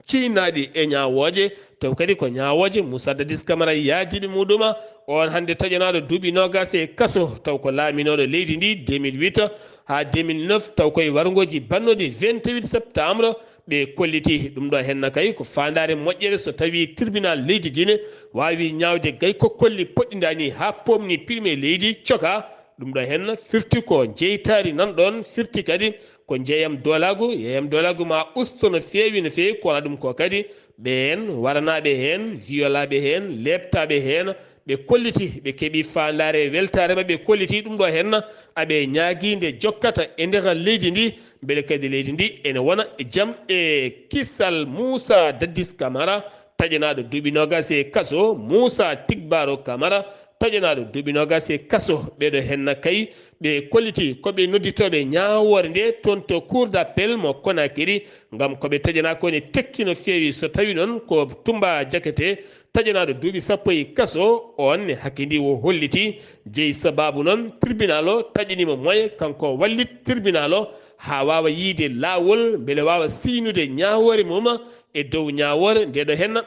Speaker 1: ciinaɗi e ñawoje taw kadi ko ñawoje Moussa Dadis Camara yaadiɓe muɗuma on hande taƴanaɗo duuɓi nogas e kaso taw ko laaminoɗo leydi ndi 2008 ha 2009 taw koye wargoji bannoɗi 28 septembre ɓe kolliti ɗum ɗo henna kay ko fandare moƴƴere so tawi tribunal leydi Guinée wawi ñawde gay ko kolli poɗɗidani ha pomni pirme leydi coka ɗum ɗo henna firti ko jeytari nanɗon firti kadi ko jeeyam dolagu ma usto no fewi ko wona ɗum ko kadi ɓen waranaɓe hen violaɓe hen lebtaɓe hen ɓe kolliti ɓe keeɓi fandare weltare mabɓe kolliti ɗum ɗo henna aɓe ñaguide jokkata e nder leydi ndi beele kadi leydi ndi ene wona e jaam e kissal Moussa Dadis Camara taƴanaɗo duuɓi nogas e kaso Moussa Tigbaro Camara taƴanaɗo duuɓi nogas e kaso ɓeɗo henna kay ɓe kolliti koɓe nodditoɓe ñawore nde toon to cour d'appel mo Conakry gam koɓe taƴana kone tekki no fewi so tawi noon ko Toumba Diakate taƴanaɗo duuɓi sappo e kaso on hakkidi o holliti jeeyi sababu noon tribunal o taƴanimo moye kanko wallit tribunal o ha wawa yiide lawol beele wawa siinude ñawore mum e dow ñawore ndeɗo henna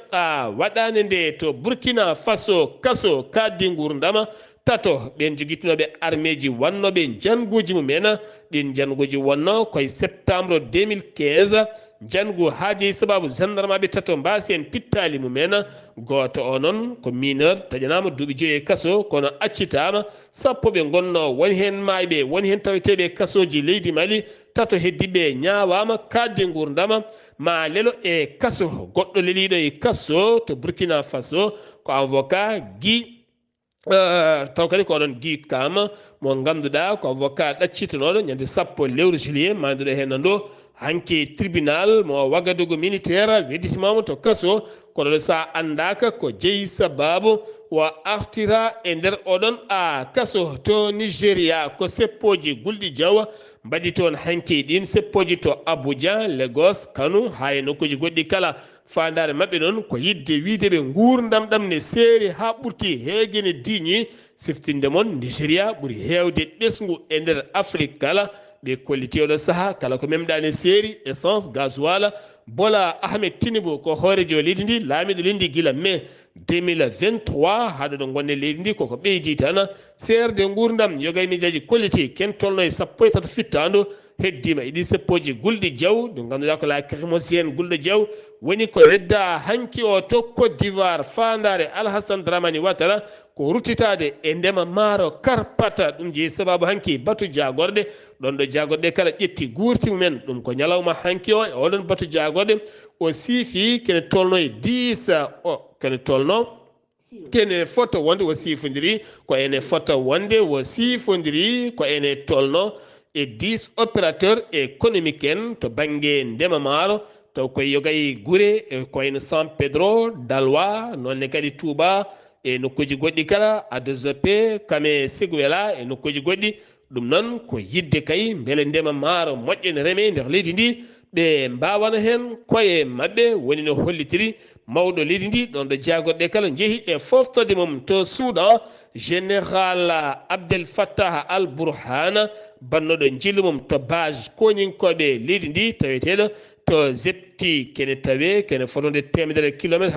Speaker 1: waɗande nde to Burkina Faso kaso kaddi gurdama tato ɓen joguitinoɓe armeji wannoɓe janguji mumen ɗin janguji wonno koye septembre 2015 jangu haaji sababu gendarme aɓe tato mbasi en pittali mumen goto o noon ko mineur taƴanama duuɓi 5 e kaso kono accitama sappo ɓe gonno woni hen mayɓe woni hen taweteɓe kasoji leydi Mali tato heddiɓe ñawama kadde gurdama ma lelo e kaso goɗɗo leeliɗo e kaso to Burkina Faso ko avocat taw kadi ko oɗon Guy Kam mo ganduɗa ko avocat ɗaccitanoɗo ñande sappo lewru juillet manduɗo hen ɗo hanki tribunal mo Wagadugu militaire wedditimamo to kaso kono sa andaka ko jeeyi sababu wo artira e nder oɗon kaso to Nigéria ko seppoji Gulɗi Diaw mbaɗi toon hanki ɗin seppoji to Abuja Lagos Kano ha e nokkuji goɗɗi kala fandare mabɓe noon ko yidde wiide ɓe gurdam ɗam ne seeri ha ɓurti heeguene diñi siftinde moon Nigéria ɓuuri hewde ɓesgu e nder Afrique kala ɓe kolliti oɗo saaha kala ko memɗani seeri essence gasoil Bola Ahmed Tinubu ko hoorejo leydi ndi laamiɗo leydi gila mai 2023 haɗo ɗo gonne leydi ndi koko ɓeydi tan seerde gurdam yogay miijaji kolliti ken tolno e sappo e tato fittandu heddima e ɗi seppoji Gulɗi Diaw ɗum ganduɗa ko la crémosienne Gulɗo Diaw woni ko redda hanki o to Côte d'Ivoire fandare Alassane Dramani Ouattara ko ruttitade e ndema maaro karpata ɗum jeeyi sababu hanki batu jagorɗe ɗon ɗo jagorɗe kala ƴetti gurti mumen ɗum ko ñalawma hanki o e oɗon batu jagorɗe o siifi kene tolno e 10 kene tolno kene foto wonde o siifodiri ko ene foto wonde o siifodiri ko ene tolno e 10 opérateur économique en to banggue ndema maaro taw koye yogay guure koyno San Pedro Dalwa nonne kadi Touba e nokkuji goɗɗi kala ADZP Kame Seguela e nokkuji goɗɗi ɗum noon ko yidde kay beele ndema maaro moƴƴene reme nder leydi ndi ɓe mbawana hen koye mabɓe woni no hollitiri mawɗo leydi ndi ɗon ɗo jagorɗe kala jeehi e foftode mum to Soudan général Abdel Fattah Al Burhan bannoɗo jillu mum to base koñinkoɓe leydi ndi taweteɗo to zepti kene tawe kene fotode 100 kilométre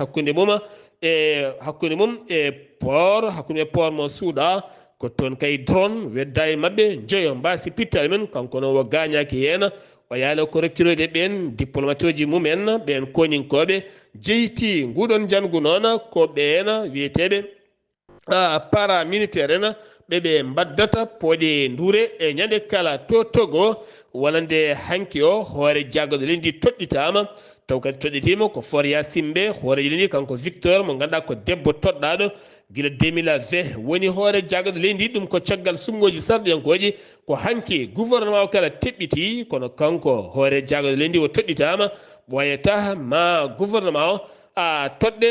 Speaker 1: hakkude mum e port mo Soudan ko toon kay drone wedda e mabɓe joyo mbasi pittali men kanko noon wo gañaki hen o yaala ko rekkirode ɓen diplomate uji mumen ɓen koñinkoɓe jeyti nguɗon jangu noon ko ɓen wiyeteɓe paramilitaire en ɓeɓe mbaddata pooɗe ndure e ñande kala to Togo wonande hanki o hoore jaggoɗo lendi toɗɗitama taw kadi toɗɗitima ko Foria Simbe hoorejo lendi kanko Victor mo ganduɗa ko debbo toɗɗaɗo guila 2020 woni hoore jaggoɗo leydi ɗum ko caggal sumgoji sarɗiyankoji ko hanki gouvernement o kala teɓɓiti kono kanko hoore jaggoɗo leydi o toɗɗitama ɓoyata ma gouvernement o toɗɗe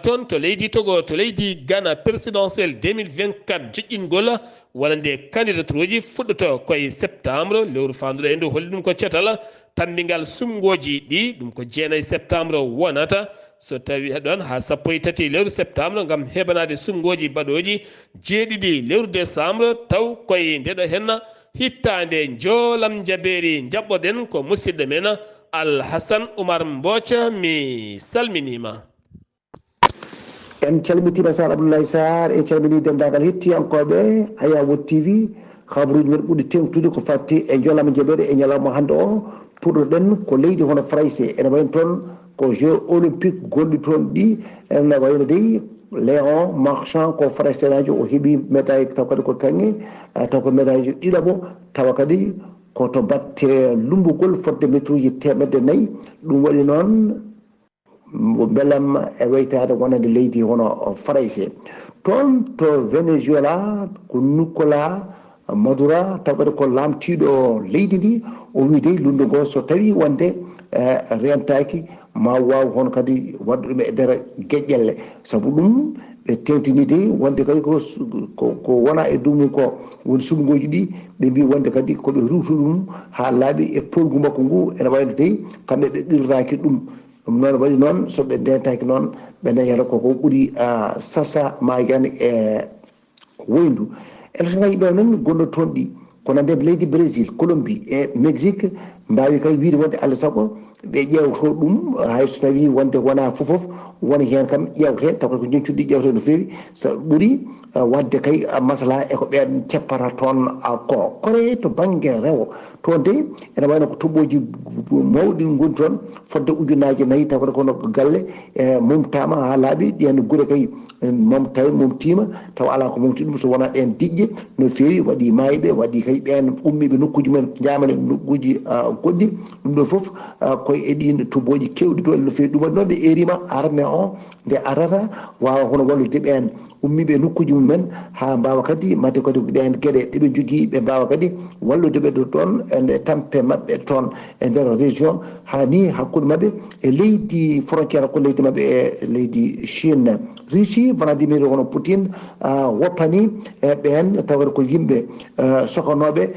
Speaker 1: toon to leydi Togo to leydi Ghana présidentiel 2024 joƴƴingol wonande candidature uji fuɗɗoto koye septembre lewru fanduɗo e ndu holli ɗum ko cetal tambingal sumgoji ɗi ɗum ko 9 septembre wonata so tawi ɗon ha 13 lewru septembre gam heɓanade sumgoji baɗoji 7 lewru décembre taw koye ndeɗo henna hittande joolam jabeeri jaɓɓoɗen ko musidɗo men Alhassane Oumar Mbothia mi salminima.
Speaker 5: en calmitima Sar Abdoulaye Sarr e calmini dendagal hettiyankoɓe Hayawood TV habaruji men ɓuuri tengtude ko fatti e joolama jaɓede e ñalawma hande o puɗɗoɗen ko leydi hono Frayse ene wayno toon ko jeux olympique gonɗi toon ɗi ene wayno dey Léon Marchand ko Frayse najo o heeɓi médaille taw kadi ko kaŋŋe taw ko médaille ɗiɗaɓo tawa kadi koto batte lumbugol fodde métre uji 400 ɗum waɗi noon belam e waytade wonande leydi hono Frayse toon to Venezuela ko Nicolas Maduro taw kadi ko lamtiɗo leydi ndi o wi dey lundugo so tawi wonde rentaki ma waw hono kadi wadde ɗum e nder gueƴƴelle saabu ɗum ɓe tewtini de wonde kadi ko wona e ɗum ko woni sumgoji ɗi ɓe mbi wonde kadi koɓe ruwtu ɗum ha laaɓi e polgu makko ngu ene wayno dey kamɓe ɓe ɓirraki ɗum ɗum noon waɗi noon soɓe ndentaki noon ɓe dañata koko ɓuuri sasa magane e woyndu élection ngaji ɗo men gonɗo toon ɗi kono nde leydi Brésil Colombie e Mexique mbawi kay wiide wonde Allah saago ɓe ƴewto ɗum hayso tawi wonde wona fofof woni hen kam ƴewte taw ko jencudɗi ƴewte no fewi so ɓuuri wadde kay masala eko ɓen ceppata toon ko kore to banggue rewo toon de ene wayno ko toɓɓoji mawɗi goni toon fodde ujunnaje 4 taw kono galle mumtama ha laaɓi ɗen guure kay tawi mumtima taw ala ko mumti ɗum so wona ɗen diƴƴe no fewi waɗi mayɓe waɗi kay ɓen ummiɓe nokkuji men jamane nokkuji goɗɗi ɗum ɗo foof koye e ɗin toɓɓoji kewɗi dole no fewi ɗum waɗi noon ɓe erima armé o nde arata wawa hono wallude ɓen ummiɓe nokkuji mumen ha mbawa kadi madde kadi ɗen gueɗe ɗeɓe jogui ɓe mbawa kadi walludeɓe ɗo toon e tampe mabɓe toon e nder région ha ni hakkude mabɓe e leydi frontiére ko leydi mabɓe e leydi Chine Russie Vladimir hono Poutine woppani ɓen tawata ko yimɓe sokanoɓe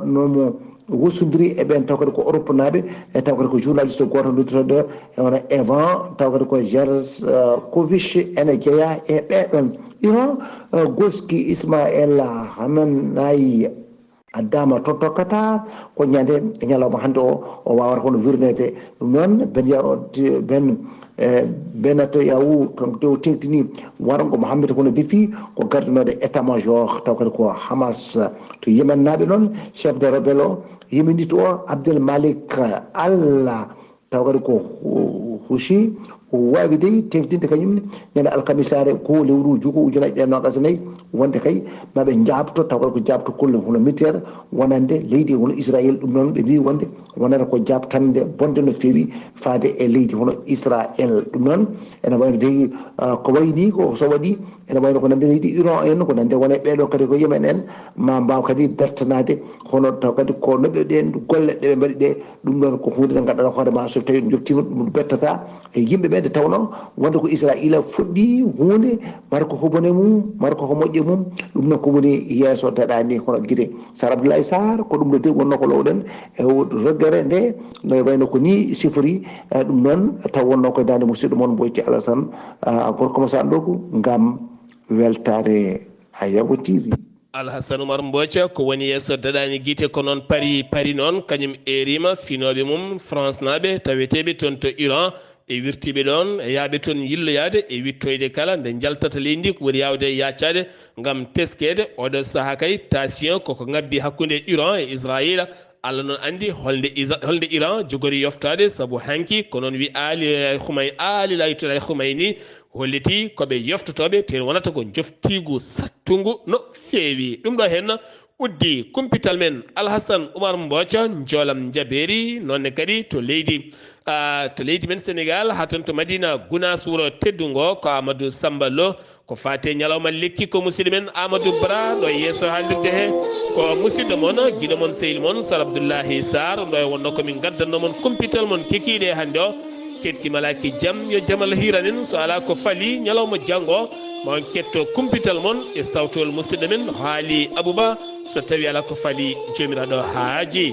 Speaker 5: nomo wosodiri e ɓen taw kadi ko Europe naɓe e taw kadi ko journaliste goto noddutoɗo hono Evan taw kadi ko Jerkovic ene jeeya e ɓeɗon Iran Goski Ismaël Khamenei addama to Qatar ko ñande ñalawma hande o wawata hono wirnede ɗum noon ben Netanyahu kanko tew tengtini warango Mohammed kono defi ko gardanode état major taw kadi ko Hamas to Yemen naɓe noon chef de rebelle o yemenite o Abdel Malik Allah taw kadi ko Houthi o wawi dey tengtinde kañumne ñande alkamisare ko lewru juko ujunaje ɗe nogas nayyi wonde kay maɓe jabto taw kadi ko jabto kolle hono militaire wonande leydi hono Israël ɗum noon ɓe mbi wonde wonata ko jabtande bonde no fewi faade e leydi hono Israël ɗum noon ene wayno dey ko wayni ko so waɗi ene wayno ko nande leydi Iran en ko nande wone ɓeɗo kadi ko Yemen en ma mbaw kadi dartanade hono taw kadi ko noɓe ɗen golle ɗeɓe mbaɗi ɗe ɗum noon ko hunde nde ganduɗa hoorema so tawi joftima ɗum bettata e yimɓeɓe nde tawno wonde ko Israël fuɗɗi hunde mara ko hobone mum mara ko moƴƴe mum ɗum noon ko woni yeeso daɗani hono guite Sar Abdoulaye Sarr ko ɗum ɗo de wonno ko lowɗen e roggere nde no wayno ko ni sifori ɗum noon taw wonno koye dande musidɗo moon Mbothia Alassane gorko mo san ɗo ngam weltare Hayawood TV.
Speaker 1: Alhassane Oumar Mbothia ko woni yesso daɗani guite ko noon paari noon kañum erima finoɓe mum France naɓe taweteɓe toon to Iran e wirtiɓe ɗon e yaaɓe toon yilloyade e wittoyde kala nde jaltata leydi ko woni yawde e yaccade gam teskede oɗo saaha kay tension koko ngabbi hakkude Iran e Israël Allah noon andi holde Iran jogori yoftade saabu hanki ko noon wi Ali Laytoulaye Khomeini holliti koɓe yoftotoɓe te wonata ko joftigu sattugu no feewi ɗum ɗo hen uddi kumpital men Alhassane Oumar Mbothio jolam jaberi nonne kadi to leydi men Sénégal ha ton to Madina Gounass wuro teddugo ko Amadou Samba Lo ko fate ñalawma lekki ko musidɗo men Amadou Bara ɗo yesso haalirde he ko musidɗo moon guiɗo moon sehil moon Sar Abdoullahi Sarr ɗo e wonno komin gaddanno moon kumpital moon kekiɗe hannde o ketki malaki jaam yo jaam Allah hiranen so ala ko fali ñalawma janggo ma on ketto kumpital moon e sawtol musidɗo men haali Abouba so tawi ala ko fali jomiraɗo haaji